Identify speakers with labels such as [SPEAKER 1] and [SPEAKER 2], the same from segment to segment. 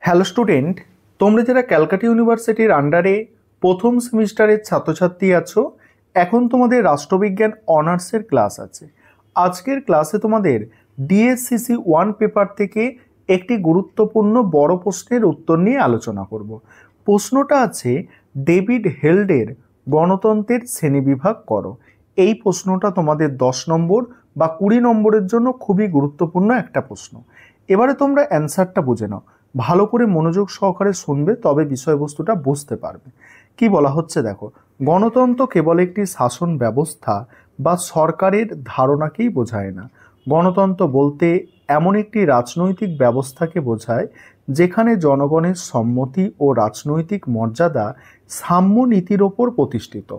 [SPEAKER 1] Hello student, তোমরা যারা ক্যালকাটা ইউনিভার্সিটির আন্ডারে প্রথম সেমিস্টারের ছাত্রছাত্রী আছো, এখন তোমাদের রাষ্ট্রবিজ্ঞান অনার্সের ক্লাস আছে। আজকের ক্লাসে তোমাদের ডিএসসিসি 1 পেপার থেকে একটি গুরুত্বপূর্ণ বড় প্রশ্নের উত্তর নিয়ে আলোচনা করব। প্রশ্নটা আছে, ডেভিড হেল্ডের গণতন্ত্রের শ্রেণীবিভাগ করো। এই প্রশ্নটা তোমাদের 10 নম্বর বা 20 নম্বরের জন্য খুবই গুরুত্বপূর্ণ একটা প্রশ্ন। এবারে তোমরা অ্যান্সারটা বুঝে নাও, ভালো করে মনোযোগ সহকারে শুনবে, তবে বিষয়বস্তুটা বুঝতে পারবে। কি বলা হচ্ছে দেখো, গণতন্ত্র কেবল একটি শাসন ব্যবস্থা বা সরকারের ধারণাকেই বোঝায় না। গণতন্ত্র বলতে এমন একটি রাজনৈতিক ব্যবস্থাকে বোঝায় যেখানে জনগণের সম্মতি ও রাজনৈতিক মর্যাদা সাম্য নীতির ওপর প্রতিষ্ঠিত,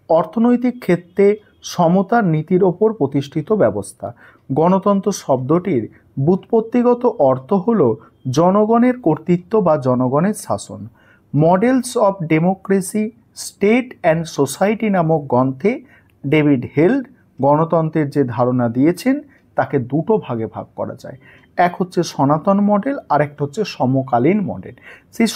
[SPEAKER 1] অর্থনৈতিক ক্ষেত্রে সমতার নীতির ওপর প্রতিষ্ঠিত ব্যবস্থা। গণতন্ত্র শব্দটির ব্যুৎপত্তিগত অর্থ হল জনগণের কর্তৃত্ব বা জনগণের শাসন। Models of democracy, state and society নামক গ্রন্থে ডেভিড হেল্ড গণতন্ত্রের যে ধারণা দিয়েছেন তাকে দুটো ভাগে ভাগ করা যায়। এক হচ্ছে সনাতন মডেল, আর একটা হচ্ছে সমকালীন মডেল। সেই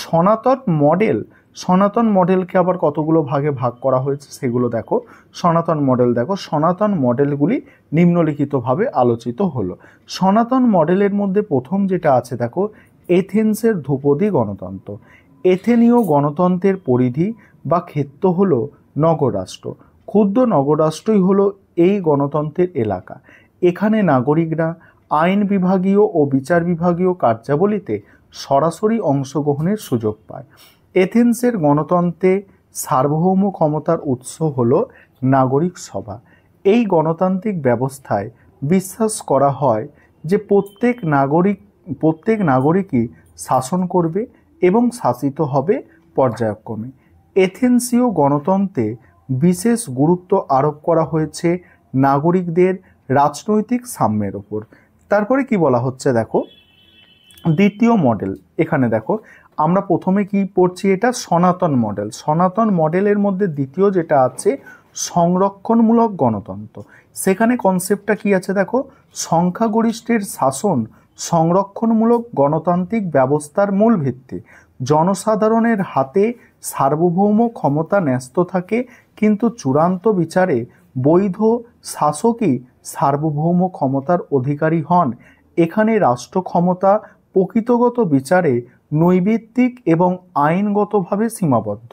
[SPEAKER 1] সনাতন মডেলকে আবার কতগুলো ভাগে ভাগ করা হয়েছে সেগুলো দেখো। সনাতন মডেলগুলি নিম্নলিখিতভাবে আলোচিত হলো। সনাতন মডেলের মধ্যে প্রথম যেটা আছে দেখো, এথেন্সের ধ্রুপদী গণতন্ত্র। এথেনীয় গণতন্ত্রের পরিধি বা ক্ষেত্র হলো নগররাষ্ট্র। ক্ষুদ্র নগররাষ্ট্রই হলো এই গণতন্ত্রের এলাকা। এখানে নাগরিকরা আইন বিভাগীয় ও বিচার বিভাগীয় কার্যাবলীতে সরাসরি অংশগ্রহণের সুযোগ পায়। এথেন্সের গণতন্ত্রে সার্বভৌম ক্ষমতার উৎস হল নাগরিক সভা। এই গণতান্ত্রিক ব্যবস্থায় বিশ্বাস করা হয় যে প্রত্যেক নাগরিকই শাসন করবে এবং শাসিত হবে পর্যায়ক্রমে। এথেন্সীয় গণতন্ত্রে বিশেষ গুরুত্ব আরোপ করা হয়েছে নাগরিকদের রাজনৈতিক সাম্যের ওপর। তারপরে কি বলা হচ্ছে দেখো, দ্বিতীয় মডেল। এখানে দেখো আমরা প্রথমে কি পড়ছি, এটা সনাতন মডেল। সনাতন মডেলের মধ্যে দ্বিতীয় যেটা আছে সংরক্ষণমূলক গণতন্ত্র। সেখানে কনসেপ্টটা কি আছে দেখো, সংখ্যাগরিষ্ঠের শাসন সংরক্ষণমূলক গণতান্ত্রিক ব্যবস্থার মূল ভিত্তি। জনসাধারণের হাতে সার্বভৌম ক্ষমতা ন্যস্ত থাকে, কিন্তু চূড়ান্ত বিচারে বৈধ শাসকই সার্বভৌম ক্ষমতার অধিকারী হন। এখানে রাষ্ট্র ক্ষমতা প্রকৃতগত বিচারে নৈবিত্তিক এবং আইনগতভাবে সীমাবদ্ধ।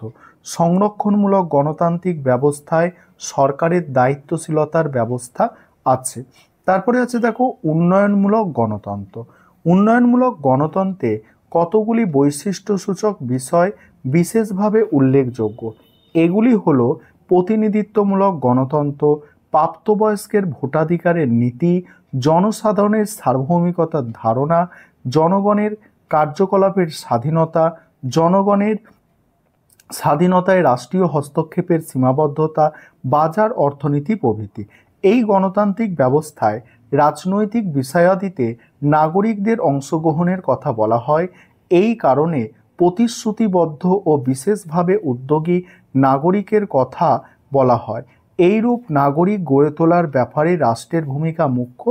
[SPEAKER 1] সংরক্ষণমূলক গণতান্ত্রিক ব্যবস্থায় সরকারের দায়িত্বশীলতার ব্যবস্থা আছে। তারপরে আছে দেখো উন্নয়নমূলক গণতন্ত্র। উন্নয়নমূলক গণতন্ত্রে কতগুলি বৈশিষ্ট্যসূচক বিষয় বিশেষভাবে উল্লেখযোগ্য। এগুলি হলো প্রতিনিধিত্বমূলক গণতন্ত্র, প্রাপ্তবয়স্কের ভোটাধিকারের নীতি, জনসাধারণের সার্বভৌমিকতার ধারণা, জনগণের কার্যকলাপের স্বাধীনতা, জনগণের স্বাধীনতায় রাষ্ট্রীয় হস্তক্ষেপের সীমাবদ্ধতা, বাজার অর্থনীতি প্রভৃতি। এই গণতান্ত্রিক ব্যবস্থায় রাজনৈতিক বিষয়াদিতে নাগরিকদের অংশগ্রহণের কথা বলা হয়। এই কারণে প্রতিশ্রুতিবদ্ধ ও বিশেষভাবে উদ্যোগী নাগরিকের কথা বলা হয়। এইরূপ নাগরিক গড়ে তোলার ব্যাপারে রাষ্ট্রের ভূমিকা মুখ্য।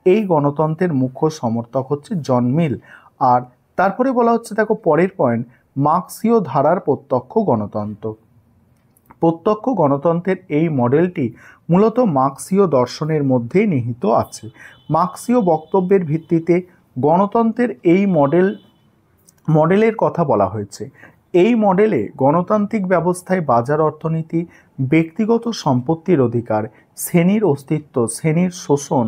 [SPEAKER 1] এই গণতন্ত্রের মুখ্য সমর্থক হচ্ছে জন মিল। আর তারপরে বলা হচ্ছে দেখো পরের পয়েন্ট, মার্ক্সীয় ধারার প্রত্যক্ষ গণতন্ত্র। প্রত্যক্ষ গণতন্ত্রের এই মডেলটি মূলত মার্ক্সীয় দর্শনের মধ্যেই নিহিত আছে। মার্ক্সীয় বক্তব্যের ভিত্তিতে গণতন্ত্রের এই মডেলের কথা বলা হয়েছে। এই মডেলে গণতান্ত্রিক ব্যবস্থায় বাজার অর্থনীতি, ব্যক্তিগত সম্পত্তির অধিকার, শ্রেণীর অস্তিত্ব, শ্রেণীর শোষণ,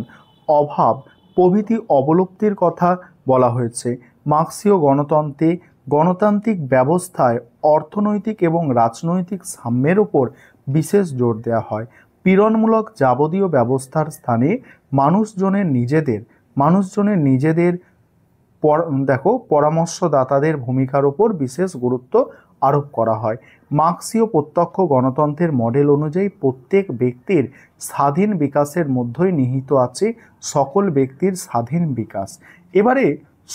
[SPEAKER 1] অভাব প্রভৃতি অবলুপ্তির কথা বলা হয়েছে। মার্ক্সীয় গণতন্ত্রে গণতান্ত্রিক ব্যবস্থায় অর্থনৈতিক এবং রাজনৈতিক সাম্যের ওপর বিশেষ জোর দেওয়া হয়। পীড়নমূলক যাবতীয় ব্যবস্থার স্থানে মানুষজনের নিজেদের পরামর্শদাতাদের ভূমিকার ওপর বিশেষ গুরুত্ব আরোপ করা হয়। মার্ক্সীয় প্রত্যক্ষ গণতন্ত্রের মডেল অনুযায়ী প্রত্যেক ব্যক্তির স্বাধীন বিকাশের মধ্যেই নিহিত আছে সকল ব্যক্তির স্বাধীন বিকাশ। এবারে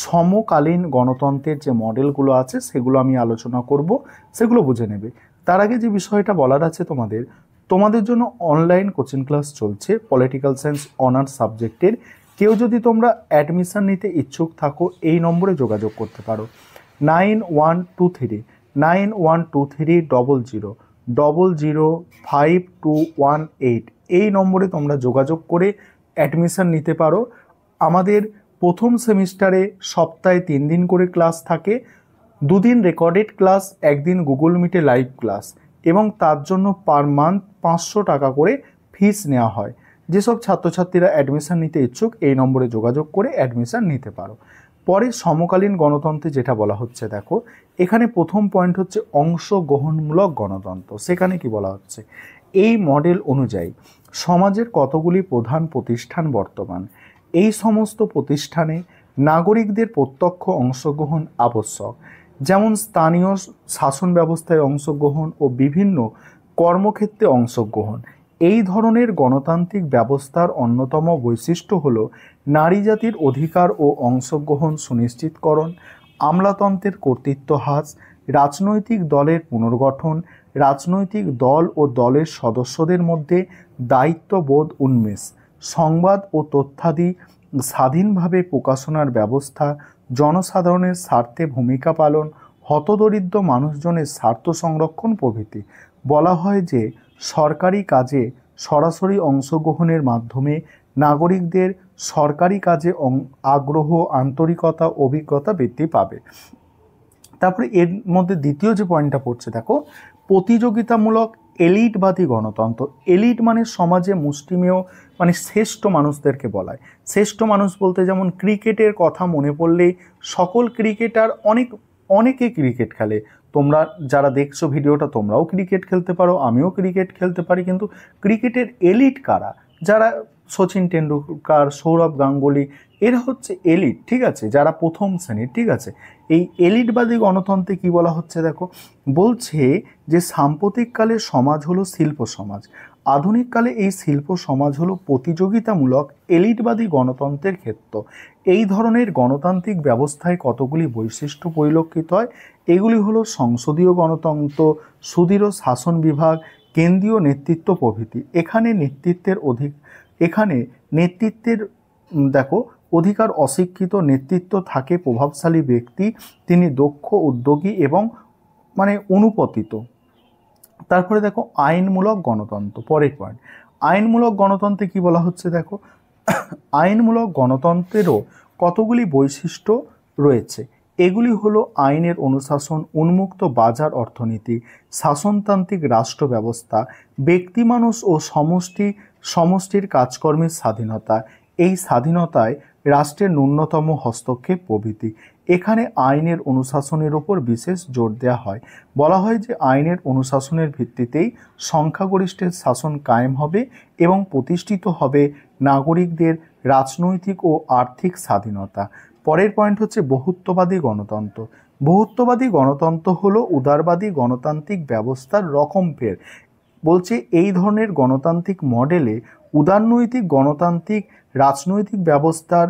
[SPEAKER 1] সমকালীন গণতন্ত্রের যে মডেলগুলো আছে সেগুলো আমি আলোচনা করব, সেগুলো বুঝে নেবে। তার আগে যে বিষয়টা বলার আছে তোমাদের জন্য অনলাইন কোচিং ক্লাস চলছে পলিটিক্যাল সায়েন্স অনার্স সাবজেক্টের। কেউ যদি তোমরা অ্যাডমিশন নিতে ইচ্ছুক থাকো এই নম্বরে যোগাযোগ করতে পারো। 912300005218 এই নম্বরে তোমরা যোগাযোগ করে অ্যাডমিশন নিতে পারো। আমাদের প্রথম সেমিস্টারে সপ্তাহে 3 দিন করে ক্লাস থাকে, 2 দিন রেকর্ডেড ক্লাস, 1 দিন গুগল মিটে লাইভ ক্লাস, এবং তার জন্য পার মান্থ 500 টাকা করে ফিস নেওয়া হয়। যেসব ছাত্রছাত্রীরা অ্যাডমিশন নিতে ইচ্ছুক এই নম্বরে যোগাযোগ করে অ্যাডমিশন নিতে পারো। পরে সমকালীন গণতন্ত্রে যেটা বলা হচ্ছে দেখো, এখানে প্রথম পয়েন্ট হচ্ছে অংশগ্রহণমূলক গণতন্ত্র। সেখানে কি বলা হচ্ছে, এই মডেল অনুযায়ী সমাজের কতগুলি প্রধান প্রতিষ্ঠান বর্তমান, এই সমস্ত প্রতিষ্ঠানে নাগরিকদের প্রত্যক্ষ অংশগ্রহণ আবশ্যক, যেমন স্থানীয় শাসন ব্যবস্থায় অংশগ্রহণ ও বিভিন্ন কর্মক্ষেত্রে অংশগ্রহণ। এই ধরনের গণতান্ত্রিক ব্যবস্থার অন্যতম বৈশিষ্ট্য হল নারী জাতির অধিকার ও অংশগ্রহণ সুনিশ্চিতকরণ, আমলাতন্ত্রের কর্তৃত্ব হ্রাস, রাজনৈতিক দলের পুনর্গঠন, রাজনৈতিক দল ও দলের সদস্যদের মধ্যে দায়িত্ববোধ উন্মেষ, সংবাদ ও তথ্যাদি স্বাধীনভাবে প্রকাশনার ব্যবস্থা, জনসাধারণের স্বার্থে ভূমিকা পালন, হতদরিদ্র মানুষজনের স্বার্থ সংরক্ষণ প্রভৃতি। বলা হয় যে সরকারি কাজে সরাসরি অংশগ্রহণের মাধ্যমে নাগরিকদের সরকারি কাজে আগ্রহ, আন্তরিকতা, অভিজ্ঞতা বৃদ্ধি পাবে। তারপরে এর মধ্যে দ্বিতীয় যে পয়েন্টটা পড়ছে দেখো, প্রতিযোগিতামূলক এলিটবাদী গণতন্ত্র। এলিট মানে সমাজে মুষ্টিমেয়, মানে শ্রেষ্ঠ মানুষদেরকে বলায়। শ্রেষ্ঠ মানুষ বলতে যেমন ক্রিকেটের কথা মনে পড়লেই সকল ক্রিকেটার অনেকে ক্রিকেট খেলে। তোমরা যারা দেখছো ভিডিওটা তোমরাও ক্রিকেট খেলতে পারো, আমিও ক্রিকেট খেলতে পারি, কিন্তু ক্রিকেটের এলিট কারা? যারা সচিন টেন্ডুলকার, সৌরভ গাঙ্গুলি, এরা হচ্ছে এলিট, ঠিক আছে, যারা প্রথম শ্রেণীর, ঠিক আছে। এই এলিটবাদী গণতন্ত্রে কি বলা হচ্ছে দেখো, বলছে যে সাম্প্রতিককালে সমাজ হলো শিল্প সমাজ, আধুনিককালে এই শিল্প সমাজ হলো প্রতিযোগিতামূলক এলিটবাদী গণতন্ত্রের ক্ষেত্র। এই ধরনের গণতান্ত্রিক ব্যবস্থায় কতগুলি বৈশিষ্ট্য পরিলক্ষিত হয়, এগুলি হলো সংসদীয় গণতন্ত্র, সুদৃঢ় শাসন বিভাগ, কেন্দ্রীয় নেতৃত্ব প্রভৃতি। এখানে নেতৃত্বের দেখো অধিকার অশিক্ষিত, নেতৃত্ব থাকে প্রভাবশালী ব্যক্তি, তিনি দক্ষ, উদ্যোগী এবং মানে অনুপতিত। তারপরে দেখো আইনমূলক গণতন্ত্র, পরের পয়েন্ট। আইনমূলক গণতন্ত্রে কি বলা হচ্ছে দেখো, আইনমূলক গণতন্ত্রেরও কতগুলি বৈশিষ্ট্য রয়েছে। এগুলি হলো আইনের অনুশাসন, উন্মুক্ত বাজার অর্থনীতি, শাসনতান্ত্রিক রাষ্ট্র ব্যবস্থা, ব্যক্তি মানুষ ও সমষ্টির কাজকর্মের স্বাধীনতা, এই স্বাধীনতায় রাষ্ট্রের ন্যূনতম হস্তক্ষেপ প্রভৃতি। এখানে আইনের অনুশাসনের ওপর বিশেষ জোর দেওয়া হয়। বলা হয় যে আইনের অনুশাসনের ভিত্তিতেই সংখ্যাগরিষ্ঠের শাসন কায়েম হবে এবং প্রতিষ্ঠিত হবে নাগরিকদের রাজনৈতিক ও আর্থিক স্বাধীনতা। পরের পয়েন্ট হচ্ছে বহুত্ববাদী গণতন্ত্র। বহুত্ববাদী গণতন্ত্র হলো উদারবাদী গণতান্ত্রিক ব্যবস্থার রকমফের। বলছে এই ধরনের গণতান্ত্রিক মডেলে উদারনৈতিক গণতান্ত্রিক রাজনৈতিক ব্যবস্থার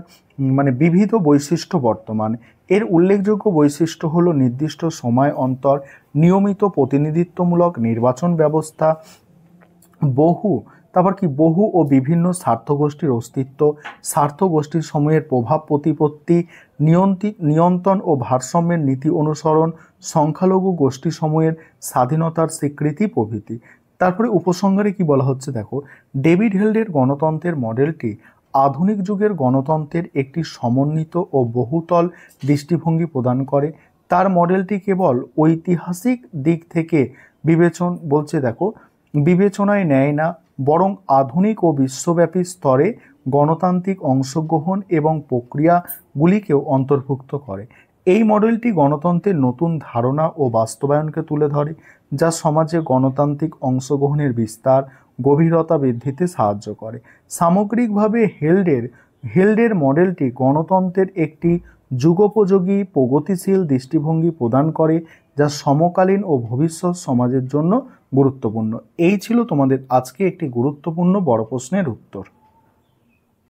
[SPEAKER 1] মানে বিবিধ বৈশিষ্ট্য বর্তমান। এর উল্লেখযোগ্য বৈশিষ্ট্য হলো নির্দিষ্ট সময় অন্তর নিয়মিত প্রতিনিধিত্বমূলক নির্বাচন ব্যবস্থা, বহু ও বিভিন্ন স্বার্থগোষ্ঠীর অস্তিত্ব, স্বার্থগোষ্ঠীর সমূহের প্রভাব প্রতিপত্তি, নিয়ন্ত্রণ ও ভারসাম্যের নীতি অনুসরণ, সংখ্যালঘু গোষ্ঠী সমূহের স্বাধীনতার স্বীকৃতি প্রভৃতি। তারপরে উপসংহারে কি বলা হচ্ছে দেখো, ডেভিড হেল্ডের গণতন্ত্রের মডেলটি আধুনিক যুগের গণতন্ত্রের একটি সমন্বিত ও বহুতল দৃষ্টিভঙ্গি প্রদান করে। তার মডেলটি কেবল ঐতিহাসিক দিক থেকে বিবেচনায় নেয় না, বরং আধুনিক ও বিশ্বব্যাপী স্তরে গণতান্ত্রিক অংশগ্রহণ এবং প্রক্রিয়াগুলিকেও অন্তর্ভুক্ত করে। এই মডেলটি গণতন্ত্রের নতুন ধারণা ও বাস্তবায়নকে তুলে ধরে, যা সমাজে গণতান্ত্রিক অংশগ্রহণের বিস্তার, গভীরতা বৃদ্ধিতে সাহায্য করে। সামগ্রিকভাবে হেল্ডের মডেলটি গণতন্ত্রের একটি যুগোপযোগী প্রগতিশীল দৃষ্টিভঙ্গি প্রদান করে, যা সমকালীন ও ভবিষ্যৎ সমাজের জন্য গুরুত্বপূর্ণ। এই ছিল তোমাদের আজকে একটি গুরুত্বপূর্ণ বড় প্রশ্নের উত্তর।